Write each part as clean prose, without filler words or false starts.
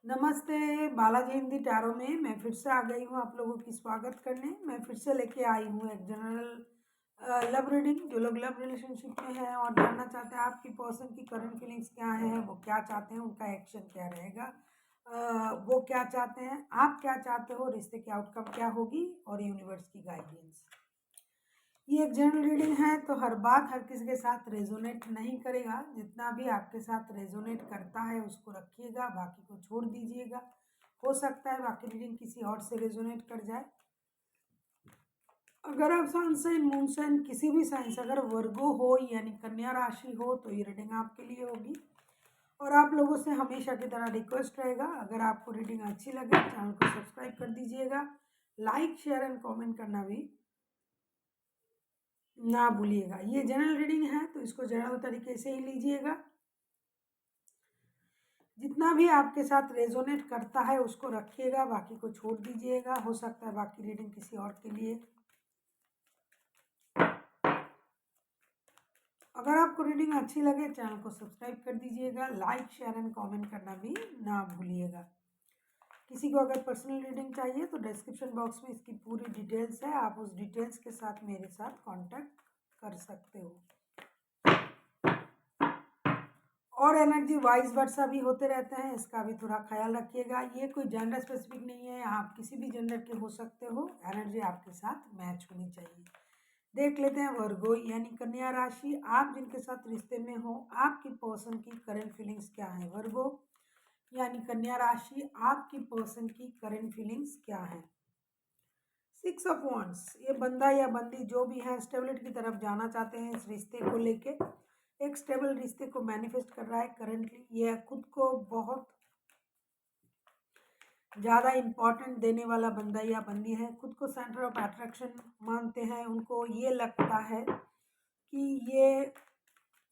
नमस्ते। बालाजी हिंदी टैरो में मैं फिर से आ गई हूँ आप लोगों की स्वागत करने। मैं फिर से लेके आई हूँ एक जनरल लव रीडिंग। जो लोग लव रिलेशनशिप में हैं और जानना चाहते हैं आपकी पर्सन की करंट फीलिंग्स क्या हैं, वो क्या चाहते हैं, उनका एक्शन क्या रहेगा, वो क्या चाहते हैं, आप क्या चाहते हो, रिश्ते की आउटकम क्या होगी और यूनिवर्स की गाइडेंस। ये एक जनरल रीडिंग है तो हर बात हर किसी के साथ रेजोनेट नहीं करेगा। जितना भी आपके साथ रेजोनेट करता है उसको रखिएगा, बाकी को छोड़ दीजिएगा। हो सकता है बाकी रीडिंग किसी और से रेजोनेट कर जाए। अगर आप सन साइन मून साइन किसी भी साइन से अगर वर्गो हो यानी कन्या राशि हो तो ये रीडिंग आपके लिए होगी। और आप लोगों से हमेशा की तरह रिक्वेस्ट रहेगा, अगर आपको रीडिंग अच्छी लगे चैनल को सब्सक्राइब कर दीजिएगा, लाइक शेयर एंड कॉमेंट करना भी ना भूलिएगा। ये जनरल रीडिंग है तो इसको जनरल तरीके से ही लीजिएगा। जितना भी आपके साथ रेजोनेट करता है उसको रखिएगा, बाकी को छोड़ दीजिएगा। हो सकता है बाकी रीडिंग किसी और के लिए। अगर आपको रीडिंग अच्छी लगे चैनल को सब्सक्राइब कर दीजिएगा, लाइक शेयर एंड कमेंट करना भी ना भूलिएगा। किसी को अगर पर्सनल रीडिंग चाहिए तो डिस्क्रिप्शन बॉक्स में इसकी पूरी डिटेल्स है, आप उस डिटेल्स के साथ मेरे साथ कांटेक्ट कर सकते हो। और एनर्जी वाइज वर्सा भी होते रहते हैं, इसका भी थोड़ा ख्याल रखिएगा। ये कोई जेंडर स्पेसिफिक नहीं है, आप किसी भी जेंडर के हो सकते हो, एनर्जी आपके साथ मैच होनी चाहिए। देख लेते हैं वर्गो यानी कन्या राशि, आप जिनके साथ रिश्ते में हो आपकी पर्सन की करंट फीलिंग्स क्या है। वर्गो यानी कन्या राशि, आपकी पर्सन की करंट फीलिंग्स क्या है। 6 ऑफ वांड्स, ये बंदा या बंदी जो भी है स्टेबिलिटी की तरफ जाना चाहते हैं इस रिश्ते को लेके। एक स्टेबल रिश्ते को मैनिफेस्ट कर रहा है करंटली। ये खुद को बहुत ज़्यादा इम्पोर्टेंट देने वाला बंदा या बंदी है, खुद को सेंटर ऑफ अट्रैक्शन मानते हैं। उनको ये लगता है कि ये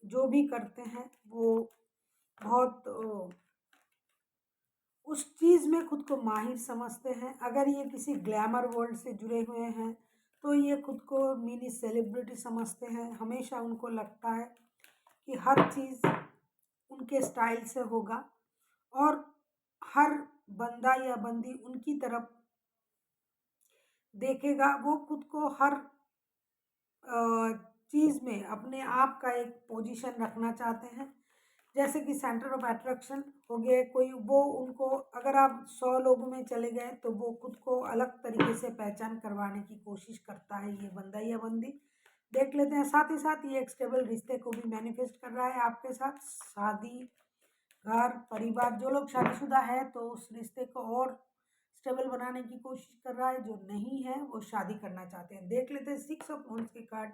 जो भी करते हैं वो बहुत उस चीज़ में खुद को माहिर समझते हैं। अगर ये किसी ग्लैमर वर्ल्ड से जुड़े हुए हैं तो ये खुद को मिनी सेलिब्रिटी समझते हैं। हमेशा उनको लगता है कि हर चीज़ उनके स्टाइल से होगा और हर बंदा या बंदी उनकी तरफ देखेगा। वो खुद को हर चीज़ में अपने आप का एक पोजीशन रखना चाहते हैं, जैसे कि सेंटर ऑफ अट्रैक्शन हो गए कोई, वो उनको अगर आप 100 लोगों में चले गए तो वो खुद को अलग तरीके से पहचान करवाने की कोशिश करता है ये बंदा या बंदी। देख लेते हैं। साथ ही साथ ये एक स्टेबल रिश्ते को भी मैनिफेस्ट कर रहा है आपके साथ। शादी, घर, परिवार, जो लोग शादीशुदा है तो उस रिश्ते को और स्टेबल बनाने की कोशिश कर रहा है, जो नहीं है वो शादी करना चाहते हैं। देख लेते हैं 6 ऑफ वांड्स के कार्ड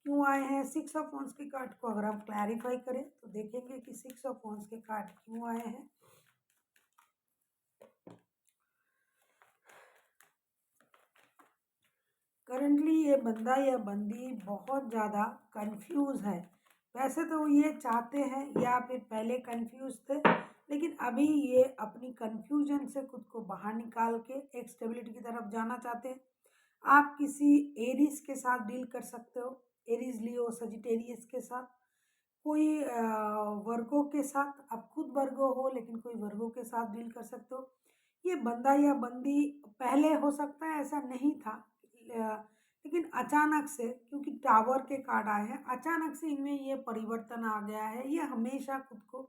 क्यों आए हैं। 6 ऑफ वांड्स के कार्ड को अगर हम क्लैरिफाई करें तो देखेंगे कि 6 ऑफ वांड्स के कार्ड क्यों आए हैं। करंटली ये बंदा या बंदी बहुत ज़्यादा कंफ्यूज है। वैसे तो ये चाहते हैं या फिर पहले कंफ्यूज थे, लेकिन अभी ये अपनी कंफ्यूजन से खुद को बाहर निकाल के एक स्टेबिलिटी की तरफ जाना चाहते हैं। आप किसी एरीज के साथ डील कर सकते हो, एरीज, लियो, सजिटेरियस के साथ, कोई वर्गो के साथ। आप खुद वर्गो हो लेकिन कोई वर्गो के साथ डील कर सकते हो। ये बंदा या बंदी पहले हो सकता है ऐसा नहीं था, लेकिन अचानक से, क्योंकि टावर के कार्ड आए हैं, अचानक से इनमें ये परिवर्तन आ गया है। ये हमेशा खुद को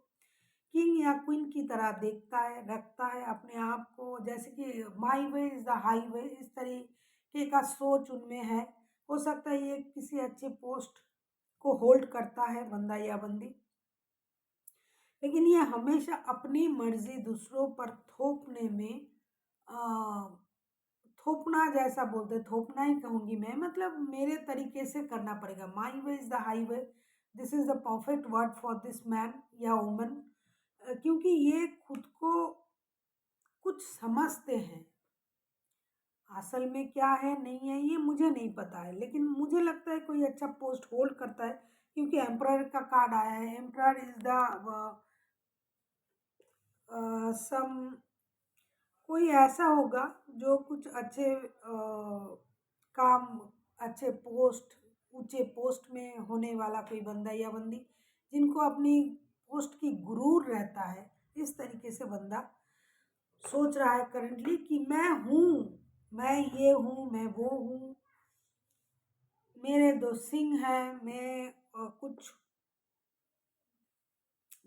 किंग या क्वीन की तरह देखता है, रखता है अपने आप को, जैसे कि माई वे इज़ द हाईवे, इस तरीके का सोच उनमें है। हो सकता है ये किसी अच्छे पोस्ट को होल्ड करता है बंदा या बंदी, लेकिन ये हमेशा अपनी मर्जी दूसरों पर थोपने में थोपना, जैसा बोलते हैं, थोपना ही कहूँगी मैं, मतलब मेरे तरीके से करना पड़ेगा। My way is the highway, this is the perfect word for this man या वुमन। क्योंकि ये खुद को कुछ समझते हैं। असल में क्या है नहीं है ये मुझे नहीं पता है, लेकिन मुझे लगता है कोई अच्छा पोस्ट होल्ड करता है, क्योंकि एम्परर का कार्ड आया है। एम्परर इज द सम, कोई ऐसा होगा जो कुछ अच्छे काम, अच्छे पोस्ट, ऊंचे पोस्ट में होने वाला कोई बंदा या बंदी, जिनको अपनी पोस्ट की गुरूर रहता है, इस तरीके से बंदा सोच रहा है करंटली कि मैं हूँ, मैं ये हूँ, मैं वो हूँ, मेरे 2 सिंह हैं, मैं कुछ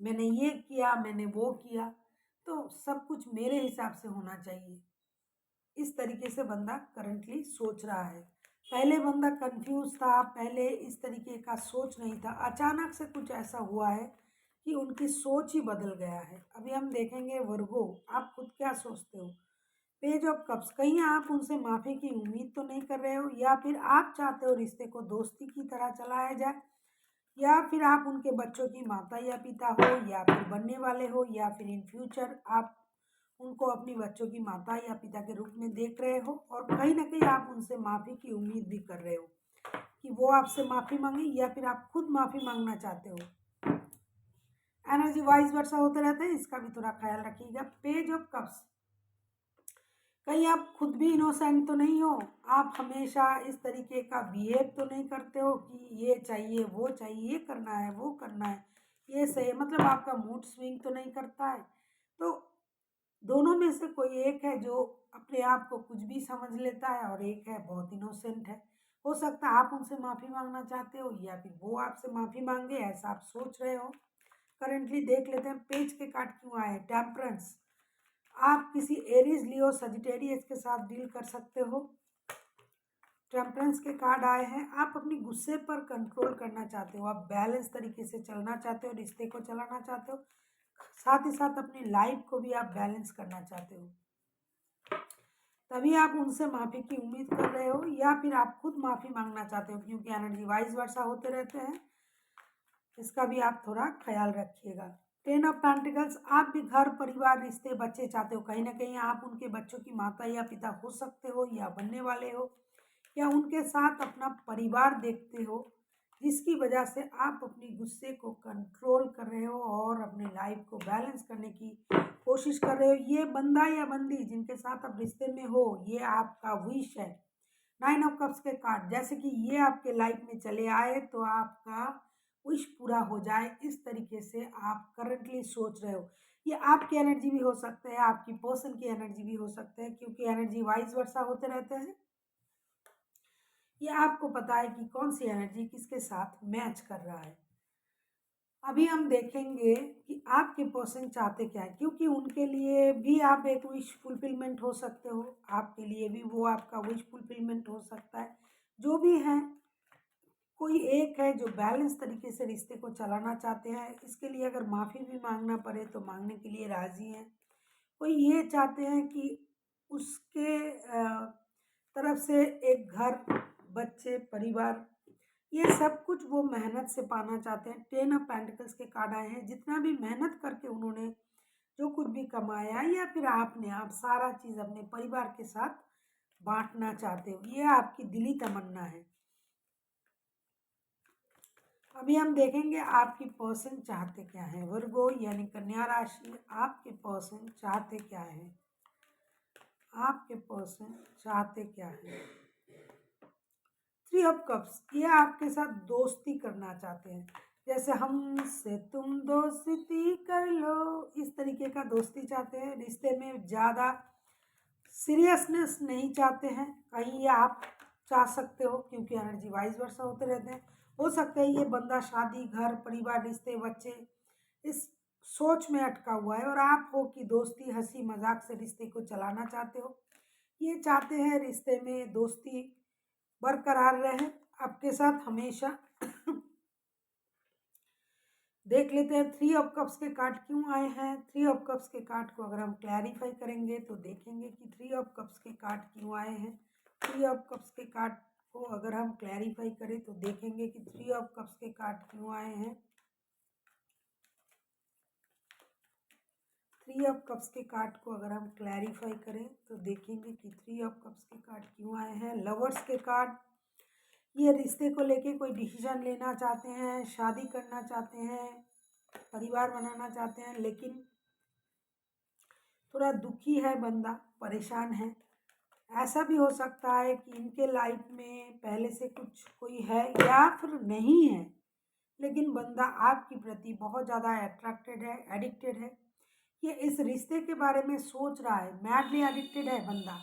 मैंने ये किया, मैंने वो किया, तो सब कुछ मेरे हिसाब से होना चाहिए। इस तरीके से बंदा करंटली सोच रहा है। पहले बंदा कंफ्यूज था, पहले इस तरीके का सोच नहीं था, अचानक से कुछ ऐसा हुआ है कि उनकी सोच ही बदल गया है। अभी हम देखेंगे वर्गो, आप खुद क्या सोचते हो? पेज ऑफ कप्स, कहीं आप उनसे माफ़ी की उम्मीद तो नहीं कर रहे हो, या फिर आप चाहते हो रिश्ते को दोस्ती की तरह चलाया जाए, या फिर आप उनके बच्चों की माता या पिता हो, या फिर बनने वाले हो, या फिर इन फ्यूचर आप उनको अपनी बच्चों की माता या पिता के रूप में देख रहे हो, और कहीं ना कहीं आप उनसे माफ़ी की उम्मीद भी कर रहे हो कि वो आपसे माफ़ी मांगे, या फिर आप खुद माफ़ी मांगना चाहते हो। एनर्जी वाइज वर्षा होते रहते हैं, इसका भी थोड़ा ख्याल रखिएगा। पेज ऑफ कप्स, कहीं आप खुद भी इनोसेंट तो नहीं हो, आप हमेशा इस तरीके का बिहेव तो नहीं करते हो कि ये चाहिए, वो चाहिए, ये करना है, वो करना है, ये सही है, मतलब आपका मूड स्विंग तो नहीं करता है। तो दोनों में से कोई एक है जो अपने आप को कुछ भी समझ लेता है, और एक है बहुत इनोसेंट है। हो सकता है आप उनसे माफ़ी मांगना चाहते हो, या फिर वो आपसे माफ़ी मांगे, ऐसा आप सोच रहे हो। करंटली देख लेते हैं पेज के कार्ड क्यों आए। टेम्परेंस, आप किसी एरीज, लियो, सजिटेरियस के साथ डील कर सकते हो। टेम्परेंस के कार्ड आए हैं, आप अपनी गुस्से पर कंट्रोल करना चाहते हो, आप बैलेंस तरीके से चलना चाहते हो, रिश्ते को चलाना चाहते हो, साथ ही साथ अपनी लाइफ को भी आप बैलेंस करना चाहते हो। तभी आप उनसे माफ़ी की उम्मीद कर रहे हो, या फिर आप खुद माफ़ी मांगना चाहते हो, क्योंकि एनर्जी वाइज वर्षा होते रहते हैं, इसका भी आप थोड़ा ख्याल रखिएगा। टेन ऑफ पेंटिकल्स, आप भी घर, परिवार, रिश्ते, बच्चे चाहते हो, कहीं ना कहीं आप उनके बच्चों की माता या पिता हो सकते हो, या बनने वाले हो, या उनके साथ अपना परिवार देखते हो, जिसकी वजह से आप अपनी गुस्से को कंट्रोल कर रहे हो और अपनी लाइफ को बैलेंस करने की कोशिश कर रहे हो। ये बंदा या बंदी जिनके साथ आप रिश्ते में हो, ये आपका विश है। 9 ऑफ कप्स के कार्ड, जैसे कि ये आपके लाइफ में चले आए तो आपका विश पूरा हो जाए, इस तरीके से आप करंटली सोच रहे हो। ये आपकी एनर्जी भी हो सकता है, आपकी पर्सन की एनर्जी भी हो सकता है, क्योंकि एनर्जी वाइज वर्षा होते रहते हैं। ये आपको पता है कि कौन सी एनर्जी किसके साथ मैच कर रहा है। अभी हम देखेंगे कि आपके पर्सन चाहते क्या है, क्योंकि उनके लिए भी आप एक विश फुलफिलमेंट हो सकते हो, आपके लिए भी वो आपका विश फुलफिलमेंट हो सकता है। जो भी है, कोई एक है जो बैलेंस तरीके से रिश्ते को चलाना चाहते हैं, इसके लिए अगर माफ़ी भी मांगना पड़े तो मांगने के लिए राज़ी हैं। कोई ये चाहते हैं कि उसके तरफ से एक घर, बच्चे, परिवार, ये सब कुछ वो मेहनत से पाना चाहते हैं। टेन ऑफ पेंटिकल्स के कार्ड आए हैं, जितना भी मेहनत करके उन्होंने जो कुछ भी कमाया, या फिर आपने, आप सारा चीज़ अपने परिवार के साथ बांटना चाहते हो, ये आपकी दिली तमन्ना है। अभी हम देखेंगे आपकी पर्सन चाहते क्या है। वर्गो यानी कन्या राशि, आपके पर्सन चाहते क्या है, आपके पर्सन चाहते क्या है। 3 ऑफ कप्स, ये आपके साथ दोस्ती करना चाहते हैं, जैसे हमसे तुम दोस्ती कर लो, इस तरीके का दोस्ती चाहते हैं। रिश्ते में ज़्यादा सीरियसनेस नहीं चाहते हैं, कहीं ये आप चाह सकते हो, क्योंकि एनर्जी वाइज वर्षा होते रहते हैं। हो सकता है ये बंदा शादी, घर, परिवार, रिश्ते, बच्चे, इस सोच में अटका हुआ है, और आप हो कि दोस्ती, हंसी मजाक से रिश्ते को चलाना चाहते हो। ये चाहते हैं रिश्ते में दोस्ती बरकरार रहे आपके साथ हमेशा। देख लेते हैं 3 ऑफ कप्स के कार्ड क्यों आए हैं। 3 ऑफ कप्स के कार्ड को अगर हम क्लैरिफाई करेंगे तो देखेंगे कि 3 ऑफ कप्स के कार्ड क्यों आए हैं। 3 ऑफ कप्स के कार्ड को अगर हम क्लैरिफाई करें तो देखेंगे कि 3 ऑफ कप्स के कार्ड क्यों आए हैं। 3 ऑफ कप्स के कार्ड को अगर हम क्लैरिफाई करें तो देखेंगे कि 3 ऑफ कप्स के कार्ड क्यों आए हैं। लवर्स के कार्ड, ये रिश्ते को लेके कोई डिसीजन लेना चाहते हैं, शादी करना चाहते हैं, परिवार बनाना चाहते हैं, लेकिन थोड़ा दुखी है बंदा, परेशान है। ऐसा भी हो सकता है कि इनके लाइफ में पहले से कुछ कोई है या फिर नहीं है, लेकिन बंदा आपके प्रति बहुत ज़्यादा अट्रैक्टेड है, एडिक्टेड है, ये इस रिश्ते के बारे में सोच रहा है, मैडली एडिक्टेड है बंदा,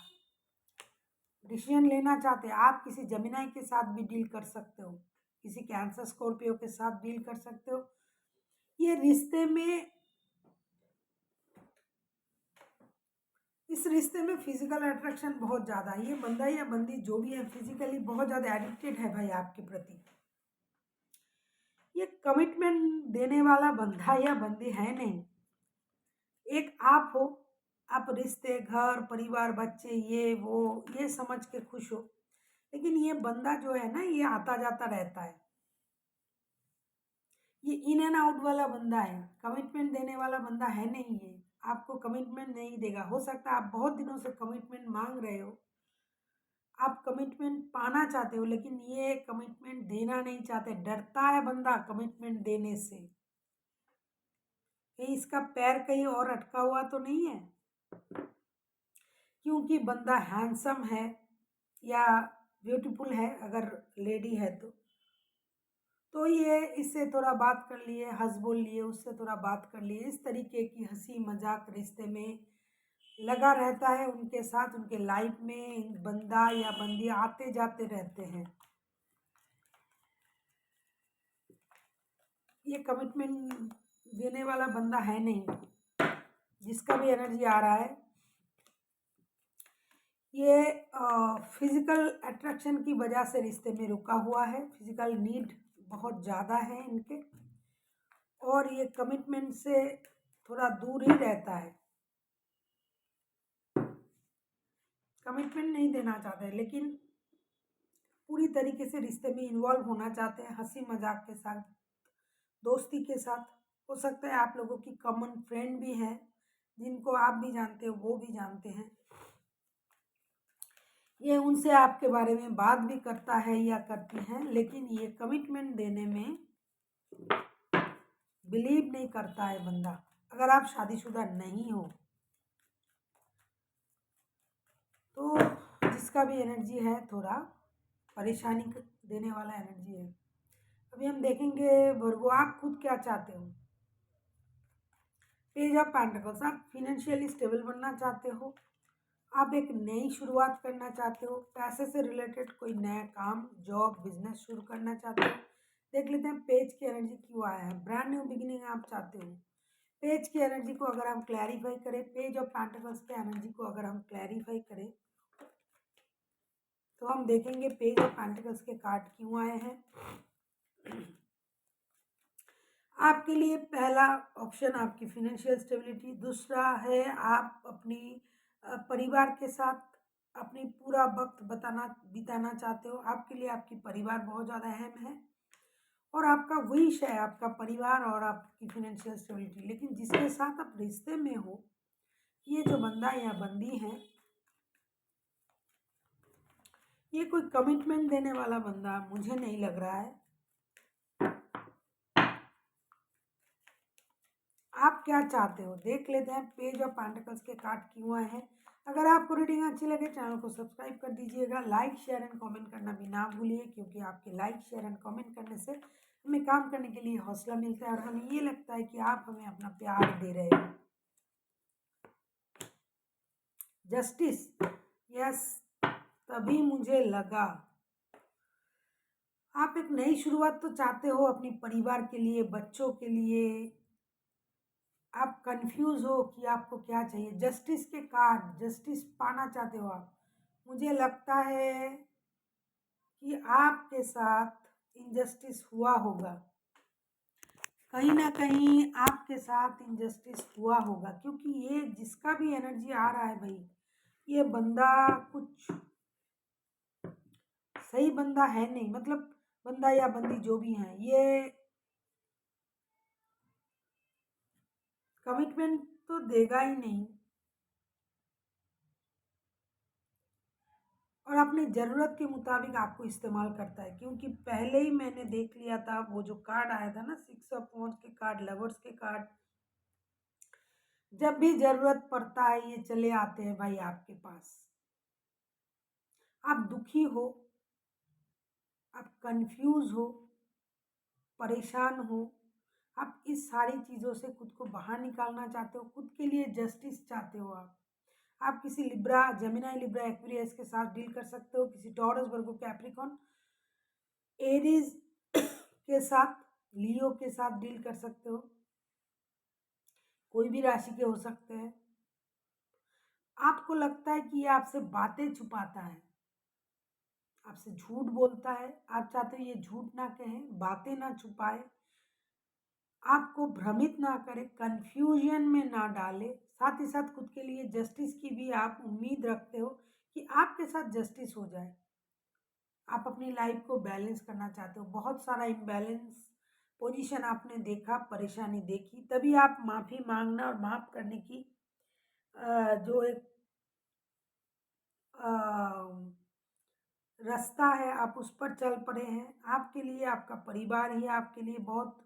डिसीजन लेना चाहते हैं। आप किसी जेमिनी के साथ भी डील कर सकते हो, किसी कैंसर स्कॉर्पियो के साथ डील कर सकते हो। ये रिश्ते में, इस रिश्ते में फिजिकल अट्रैक्शन बहुत ज़्यादा है। ये बंदा या बंदी जो भी है फिजिकली बहुत ज़्यादा एडिक्टेड है भाई आपके प्रति। ये कमिटमेंट देने वाला बंदा या बंदी है नहीं। एक आप हो, आप रिश्ते, घर, परिवार, बच्चे, ये वो ये समझ के खुश हो, लेकिन ये बंदा जो है ना, ये आता जाता रहता है। ये इन एंड आउट वाला बंदा है, कमिटमेंट देने वाला बंदा है नहीं। ये आपको कमिटमेंट नहीं देगा। हो सकता है आप बहुत दिनों से कमिटमेंट मांग रहे हो, आप कमिटमेंट पाना चाहते हो, लेकिन ये कमिटमेंट देना नहीं चाहते। डरता है बंदा कमिटमेंट देने से। कहीं इसका पैर कहीं और अटका हुआ तो नहीं है, क्योंकि बंदा हैंडसम है या ब्यूटीफुल है, अगर लेडी है तो ये इससे थोड़ा बात कर लिए, हंस बोल लिए, उससे थोड़ा बात कर लिए। इस तरीके की हंसी मजाक रिश्ते में लगा रहता है। उनके साथ, उनके लाइफ में बंदा या बंदी आते जाते रहते हैं। ये कमिटमेंट देने वाला बंदा है नहीं। जिसका भी एनर्जी आ रहा है, ये फिजिकल अट्रैक्शन की वजह से रिश्ते में रुका हुआ है। फिजिकल नीड बहुत ज़्यादा है इनके, और ये कमिटमेंट से थोड़ा दूर ही रहता है। कमिटमेंट नहीं देना चाहते, लेकिन पूरी तरीके से रिश्ते में इन्वॉल्व होना चाहते हैं, हंसी मजाक के साथ, दोस्ती के साथ। हो सकता है आप लोगों की कॉमन फ्रेंड भी हैं, जिनको आप भी जानते हो, वो भी जानते हैं। ये उनसे आपके बारे में बात भी करता है या करती हैं, लेकिन ये कमिटमेंट देने में बिलीव नहीं करता है बंदा। अगर आप शादीशुदा नहीं हो तो जिसका भी एनर्जी है थोड़ा परेशानी देने वाला एनर्जी है। अभी हम देखेंगे वर्गो, आप खुद क्या चाहते हो। पेज ऑफ पेंटिकल्स, आप फिनेंशियली स्टेबल बनना चाहते हो, आप एक नई शुरुआत करना चाहते हो, पैसे से रिलेटेड कोई नया काम, जॉब, बिजनेस शुरू करना चाहते हो। देख लेते हैं पेज की एनर्जी क्यों आया है। ब्रांड न्यू बिगिनिंग आप चाहते हो। पेज की एनर्जी को अगर हम क्लैरिफाई करें, पेज ऑफ पेंटिकल्स की एनर्जी को अगर हम क्लैरिफाई करें, तो हम देखेंगे पेज ऑफ पेंटिकल्स के कार्ड क्यों आए हैं। आपके लिए पहला ऑप्शन आपकी फिनेंशियल स्टेबिलिटी, दूसरा है आप अपनी परिवार के साथ अपनी पूरा वक्त बिताना चाहते हो। आपके लिए आपकी परिवार बहुत ज़्यादा अहम है, और आपका विश है आपका परिवार और आपकी फिनेंशियल स्टेबिलिटी। लेकिन जिसके साथ आप रिश्ते में हो, ये जो बंदा या बंदी है, ये कोई कमिटमेंट देने वाला बंदा मुझे नहीं लग रहा है। आप क्या चाहते हो देख लेते हैं। पेज ऑफ पेंटिकल्स के कार्ड क्यों आए हैं। अगर आपको रीडिंग अच्छी लगे, चैनल को सब्सक्राइब कर दीजिएगा। लाइक, शेयर एंड कमेंट करना भी ना भूलिए, क्योंकि आपके लाइक, शेयर एंड कमेंट करने से हमें काम करने के लिए हौसला मिलता है, और हमें ये लगता है कि आप हमें अपना प्यार दे रहे हो। जस्टिस, यस, तभी मुझे लगा आप एक नई शुरुआत तो चाहते हो अपने परिवार के लिए, बच्चों के लिए। आप कंफ्यूज हो कि आपको क्या चाहिए। जस्टिस के कार्ड, जस्टिस पाना चाहते हो आप। मुझे लगता है कि आपके साथ इनजस्टिस हुआ होगा, कहीं ना कहीं आपके साथ इनजस्टिस हुआ होगा, क्योंकि ये जिसका भी एनर्जी आ रहा है भाई, ये बंदा कुछ सही बंदा है नहीं। मतलब बंदा या बंदी जो भी है, ये कमिटमेंट तो देगा ही नहीं, और अपनी ज़रूरत के मुताबिक आपको इस्तेमाल करता है। क्योंकि पहले ही मैंने देख लिया था, वो जो कार्ड आया था ना, 6 ऑफ वॉन्ड्स के कार्ड, लवर्स के कार्ड, जब भी ज़रूरत पड़ता है ये चले आते हैं भाई आपके पास। आप दुखी हो, आप कंफ्यूज हो, परेशान हो, आप इस सारी चीज़ों से खुद को बाहर निकालना चाहते हो, खुद के लिए जस्टिस चाहते हो आप किसी लिब्रा, जेमिनी, लिब्रा, एक्वेरियस के साथ डील कर सकते हो, किसी टॉरस, वर्गो, कैप्रिकॉन, एरीज के साथ, लियो के साथ डील कर सकते हो, कोई भी राशि के हो सकते हैं। आपको लगता है कि ये आपसे बातें छुपाता है, आपसे झूठ बोलता है, आप चाहते हो ये झूठ ना कहें, बातें ना छुपाए, आपको भ्रमित ना करे, कंफ्यूजन में ना डाले, साथ ही साथ खुद के लिए जस्टिस की भी आप उम्मीद रखते हो कि आपके साथ जस्टिस हो जाए। आप अपनी लाइफ को बैलेंस करना चाहते हो, बहुत सारा इम्बैलेंस पोजीशन आपने देखा, परेशानी देखी, तभी आप माफ़ी मांगना और माफ़ करने की जो एक रास्ता है आप उस पर चल पड़े हैं। आपके लिए आपका परिवार ही आपके लिए बहुत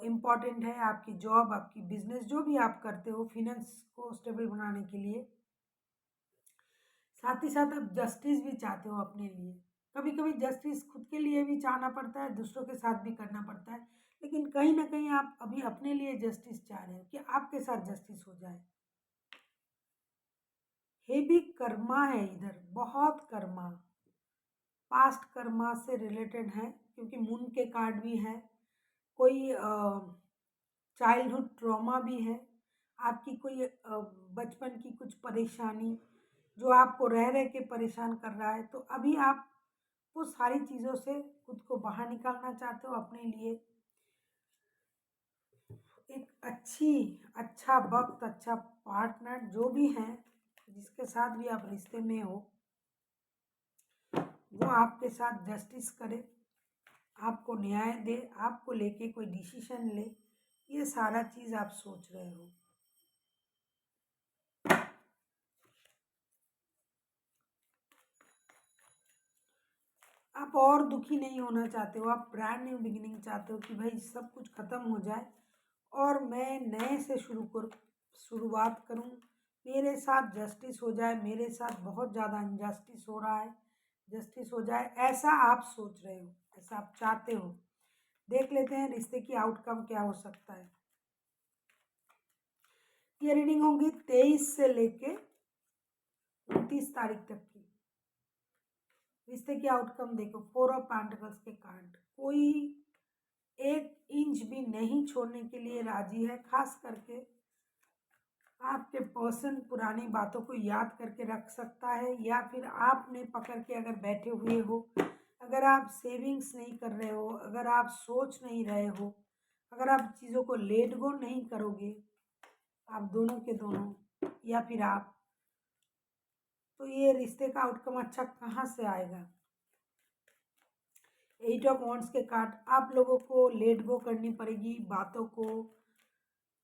इम्पॉर्टेंट है, आपकी जॉब, आपकी बिजनेस, जो भी आप करते हो फिनेंस को स्टेबल बनाने के लिए। साथ ही साथ आप जस्टिस भी चाहते हो अपने लिए। कभी कभी जस्टिस खुद के लिए भी चाहना पड़ता है, दूसरों के साथ भी करना पड़ता है, लेकिन कहीं ना कहीं आप अभी अपने लिए जस्टिस चाह रहे हो कि आपके साथ जस्टिस हो जाए। हेवी कर्मा है इधर, बहुत कर्मा, पास्ट कर्मा से रिलेटेड है, क्योंकि मून के कार्ड भी है। कोई चाइल्डहुड ट्रॉमा भी है, आपकी कोई बचपन की कुछ परेशानी जो आपको रह रह के परेशान कर रहा है, तो अभी आप वो सारी चीज़ों से खुद को बाहर निकालना चाहते हो। अपने लिए एक अच्छा वक्त, अच्छा पार्टनर जो भी है, जिसके साथ भी आप रिश्ते में हो, वो आपके साथ जस्टिस करे, आपको न्याय दे, आपको लेके कोई डिसीजन ले, ये सारा चीज़ आप सोच रहे हो। आप और दुखी नहीं होना चाहते हो, आप ब्रांड न्यू बिगिनिंग चाहते हो कि भाई सब कुछ ख़त्म हो जाए और मैं नए से शुरुआत करूं, मेरे साथ जस्टिस हो जाए, मेरे साथ बहुत ज़्यादा इनजस्टिस हो रहा है, जस्टिस हो जाए, ऐसा आप सोच रहे हो, ऐसा आप चाहते हो। देख लेते हैं रिश्ते की आउटकम क्या हो सकता है। ये रीडिंग होगी 23 से लेके 29 तारीख तक की। रिश्ते की आउटकम देखो, 4 ऑफ पेंटिकल्स के कार्ड, कोई 1 इंच भी नहीं छोड़ने के लिए राजी है। खास करके आपके पर्सन पुरानी बातों को याद करके रख सकता है, या फिर आपने पकड़ के अगर बैठे हुए हो, अगर आप सेविंग्स नहीं कर रहे हो, अगर आप सोच नहीं रहे हो, अगर आप चीज़ों को लेट गो नहीं करोगे, आप दोनों के दोनों या फिर आप, तो ये रिश्ते का आउटकम अच्छा कहाँ से आएगा। 8 ऑफ वॉन्ड्स के कार्ड, आप लोगों को लेट गो करनी पड़ेगी, बातों को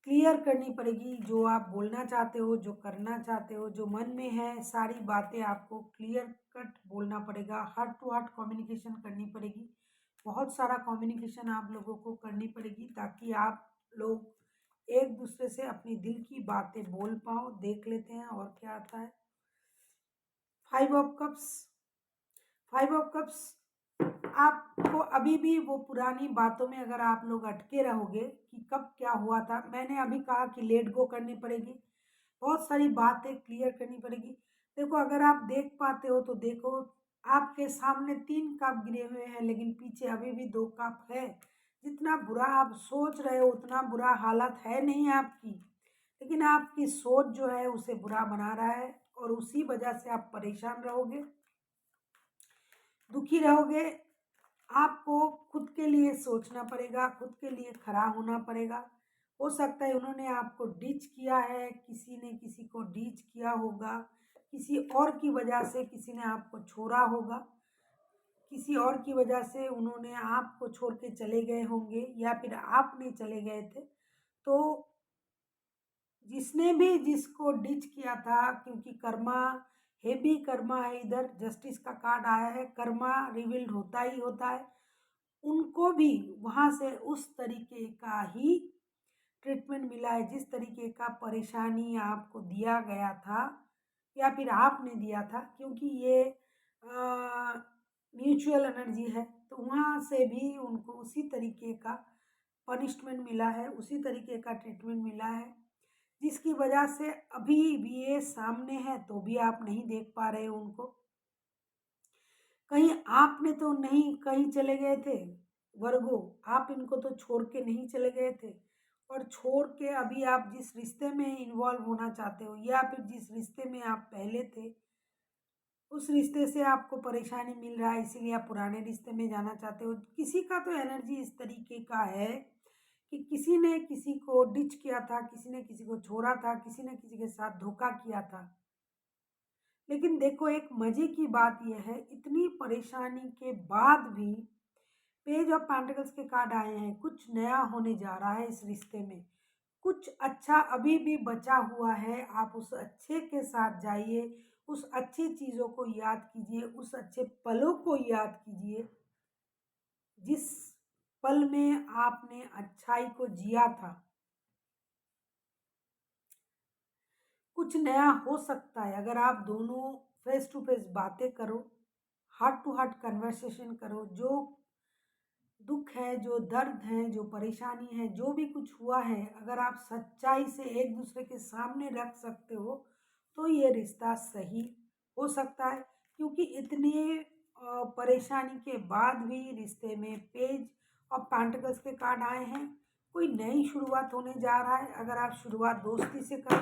क्लियर करनी पड़ेगी, जो आप बोलना चाहते हो, जो करना चाहते हो, जो मन में है, सारी बातें आपको क्लियर कट बोलना पड़ेगा, हार्ट टू हार्ट कम्युनिकेशन करनी पड़ेगी, बहुत सारा कम्युनिकेशन आप लोगों को करनी पड़ेगी, ताकि आप लोग एक दूसरे से अपनी दिल की बातें बोल पाओ। देख लेते हैं और क्या आता है। 5 ऑफ कप्स, 5 ऑफ कप्स, आपको अभी भी वो पुरानी बातों में अगर आप लोग अटके रहोगे कि कब क्या हुआ था, मैंने अभी कहा कि लेट गो करनी पड़ेगी, बहुत सारी बातें क्लियर करनी पड़ेगी। देखो, अगर आप देख पाते हो तो देखो, आपके सामने 3 कप गिरे हुए हैं, लेकिन पीछे अभी भी 2 कप है। जितना बुरा आप सोच रहे हो उतना बुरा हालत है नहीं आपकी, लेकिन आपकी सोच जो है उसे बुरा बना रहा है, और उसी वजह से आप परेशान रहोगे, दुखी रहोगे। आपको खुद के लिए सोचना पड़ेगा, खुद के लिए खड़ा होना पड़ेगा। हो सकता है उन्होंने आपको डिच किया है, किसी ने किसी को डिच किया होगा, किसी और की वजह से किसी ने आपको छोड़ा होगा, किसी और की वजह से उन्होंने आपको छोड़ के चले गए होंगे, या फिर आपने चले गए थे। तो जिसने भी जिसको डिच किया था, क्योंकि कर्मा, हेवी कर्मा है इधर, जस्टिस का कार्ड आया है, कर्मा रिवील्ड होता ही होता है, उनको भी वहाँ से उस तरीके का ही ट्रीटमेंट मिला है, जिस तरीके का परेशानी आपको दिया गया था या फिर आपने दिया था, क्योंकि ये म्यूचुअल एनर्जी है, तो वहाँ से भी उनको उसी तरीके का पनिशमेंट मिला है, उसी तरीके का ट्रीटमेंट मिला है, जिसकी वजह से अभी भी ये सामने है तो भी आप नहीं देख पा रहे हो उनको। कहीं आपने तो नहीं कहीं चले गए थे वर्गो, आप इनको तो छोड़ के नहीं चले गए थे, और छोड़ के अभी आप जिस रिश्ते में इन्वॉल्व होना चाहते हो या फिर जिस रिश्ते में आप पहले थे उस रिश्ते से आपको परेशानी मिल रहा है, इसीलिए आप पुराने रिश्ते में जाना चाहते हो। किसी का तो एनर्जी इस तरीके का है कि किसी ने किसी को डिच किया था, किसी ने किसी को छोड़ा था, किसी ने किसी के साथ धोखा किया था। लेकिन देखो, एक मज़े की बात यह है, इतनी परेशानी के बाद भी पेज ऑफ पेंटिकल्स के कार्ड आए हैं, कुछ नया होने जा रहा है इस रिश्ते में। कुछ अच्छा अभी भी बचा हुआ है, आप उस अच्छे के साथ जाइए, उस अच्छी चीज़ों को याद कीजिए, उस अच्छे पलों को याद कीजिए, जिस पल में आपने अच्छाई को जिया था। कुछ नया हो सकता है अगर आप दोनों फेस टू फेस बातें करो, हार्ट टू हार्ट कन्वर्सेशन करो। जो दुख है, जो दर्द है, जो परेशानी है, जो भी कुछ हुआ है, अगर आप सच्चाई से एक दूसरे के सामने रख सकते हो तो ये रिश्ता सही हो सकता है। क्योंकि इतनी परेशानी के बाद भी रिश्ते में पेज और पेंटिकल्स के कार्ड आए हैं। कोई नई शुरुआत होने जा रहा है। अगर आप शुरुआत दोस्ती से करो,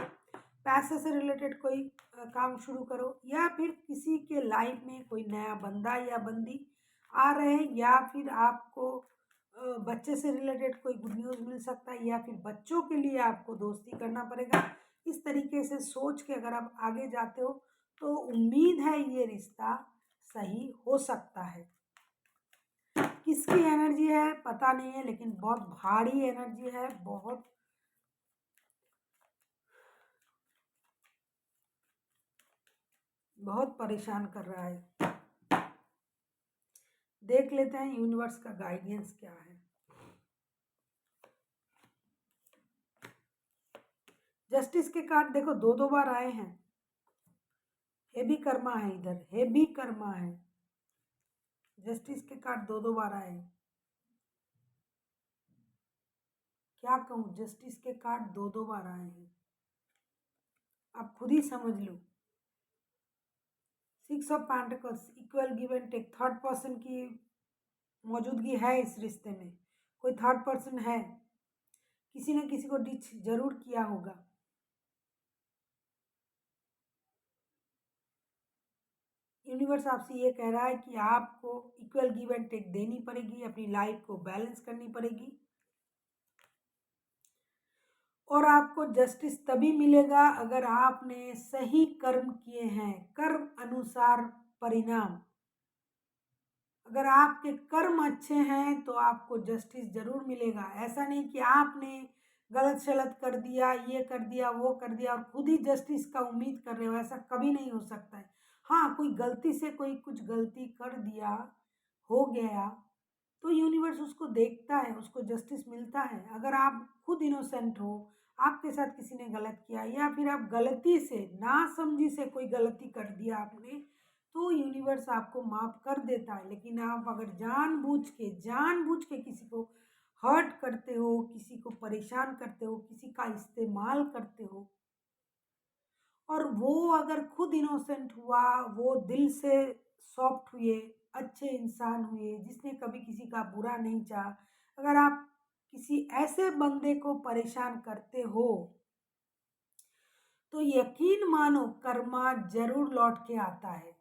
पैसे से रिलेटेड कोई काम शुरू करो, या फिर किसी के लाइफ में कोई नया बंदा या बंदी आ रहे हैं, या फिर आपको बच्चे से रिलेटेड कोई गुड न्यूज़ मिल सकता है, या फिर बच्चों के लिए आपको दोस्ती करना पड़ेगा। इस तरीके से सोच के अगर आप आगे जाते हो तो उम्मीद है ये रिश्ता सही हो सकता है। किसकी एनर्जी है पता नहीं है, लेकिन बहुत भारी एनर्जी है, बहुत बहुत परेशान कर रहा है। देख लेते हैं यूनिवर्स का गाइडेंस क्या है। जस्टिस के कार्ड देखो दो दो बार आए हैं। हेवी कर्मा है, इधर हेवी कर्मा है। जस्टिस के कार्ड दो दो बार आए हैं। क्या कहूँ, जस्टिस के कार्ड दो दो बार आए हैं, आप खुद ही समझ लो। Six of pentacles, equal give and take, third person की मौजूदगी है इस रिश्ते में। कोई थर्ड पर्सन है, किसी ने किसी को डिच जरूर किया होगा। यूनिवर्स आपसे ये कह रहा है कि आपको इक्वल गिव एंड टेक देनी पड़ेगी, अपनी लाइफ को बैलेंस करनी पड़ेगी, और आपको जस्टिस तभी मिलेगा अगर आपने सही कर्म किए हैं। कर्म अनुसार परिणाम। अगर आपके कर्म अच्छे हैं तो आपको जस्टिस जरूर मिलेगा। ऐसा नहीं कि आपने गलत सलत कर दिया, ये कर दिया, वो कर दिया और खुद ही जस्टिस का उम्मीद कर रहे हो, ऐसा कभी नहीं हो सकता है। हाँ, कोई गलती से कोई कुछ गलती कर दिया, हो गया, तो यूनिवर्स उसको देखता है, उसको जस्टिस मिलता है। अगर आप खुद इनोसेंट हो, आपके साथ किसी ने गलत किया, या फिर आप गलती से नासमझी से कोई गलती कर दिया आपने, तो यूनिवर्स आपको माफ़ कर देता है। लेकिन आप अगर जानबूझ के किसी को हर्ट करते हो, किसी को परेशान करते हो, किसी का इस्तेमाल करते हो, और वो अगर खुद इनोसेंट हुआ, वो दिल से सॉफ्ट हुए, अच्छे इंसान हुए, जिसने कभी किसी का बुरा नहीं चाहा, अगर आप किसी ऐसे बंदे को परेशान करते हो तो यकीन मानो कर्मा जरूर लौट के आता है।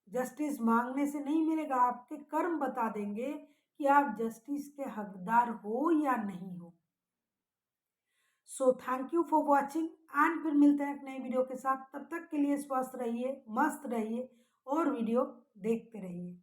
जस्टिस मांगने से नहीं मिलेगा, आपके कर्म बता देंगे कि आप जस्टिस के हकदार हो या नहीं हो। So thank you for watching, and फिर मिलते हैं एक नई वीडियो के साथ। तब तक के लिए स्वस्थ रहिए, मस्त रहिए और वीडियो देखते रहिए।